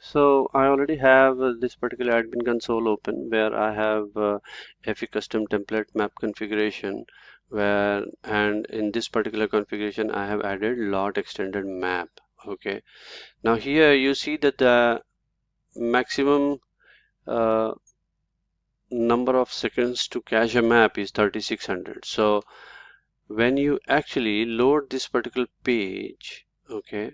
So I already have this particular admin console open where I have FE custom template map configuration where, and in this particular configuration I have added lot extended map. Okay. Now here you see that the maximum uh, number of seconds to cache a map is 3600. So when you actually load this particular page, okay,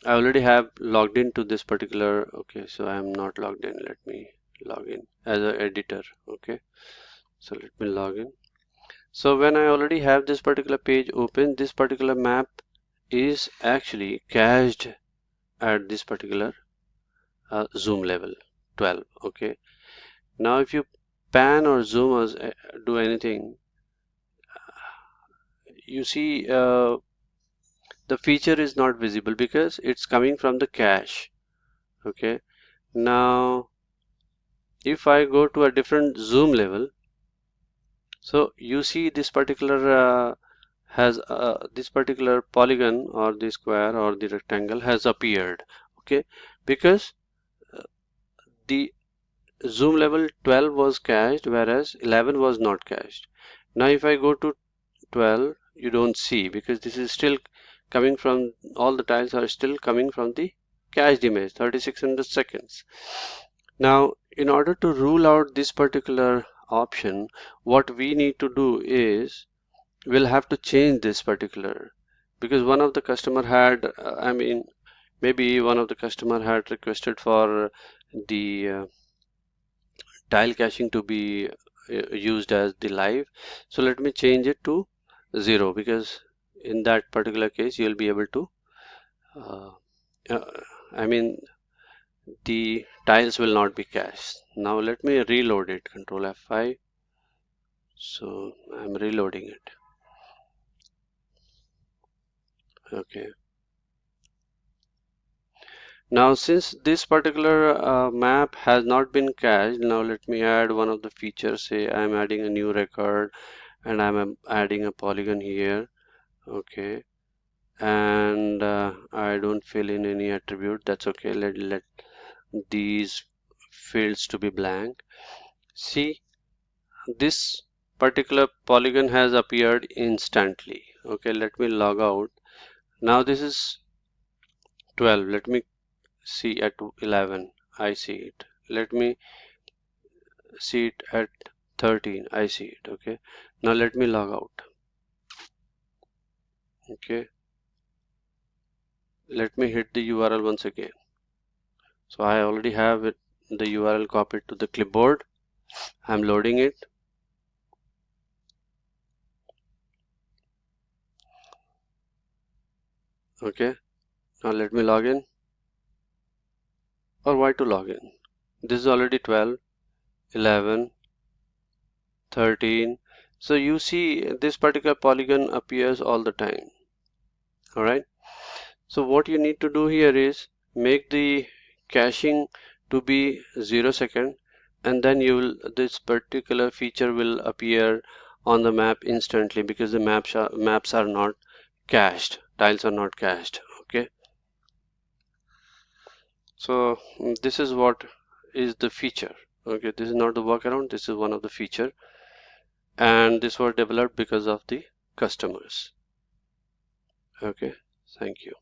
I already have logged into this particular, okay, so I am not logged in. Let me log in as an editor. Okay, so let me log in. So when I already have this particular page open, this particular map is actually cached at this particular zoom level 12. Okay, now if you pan or zoom or do anything, you see the feature is not visible because it's coming from the cache. Okay, now if I go to a different zoom level, so you see this particular has this particular polygon or the square or the rectangle has appeared. Okay, because the zoom level 12 was cached whereas 11 was not cached. Now if I go to 12, you don't see because this is still coming from, all the tiles are still coming from the cached image 3600 seconds. Now in order to rule out this particular option, what we need to do is we'll have to change this particular, because one of the customer had I mean maybe one of the customer had requested for the tile caching to be used as the live. So let me change it to 0, because in that particular case you'll be able to uh, uh, I mean the tiles will not be cached. Now let me reload it, control F5. So I'm reloading it. Okay, now since this particular map has not been cached, now let me add one of the features. Say I'm adding a new record and I'm adding a polygon here. Okay, and I don't fill in any attribute. That's okay. Let these fields to be blank. See, this particular polygon has appeared instantly. Okay, let me log out. Now this is 12. Let me see at 11. I see it. Let me see it at 13. I see it. Okay, now let me log out. Okay, let me hit the URL once again. So I already have it, the URL copied to the clipboard. I'm loading it. Okay, now let me log in. Or why to log in? This is already 12, 11, 13. So you see this particular polygon appears all the time. Alright. So what you need to do here is make the caching to be 0 second, and then you will, this particular feature will appear on the map instantly because the maps are not cached, tiles are not cached. Okay, so this is what is the feature. Okay, this is not the workaround, this is one of the feature, and this was developed because of the customers. Okay, thank you.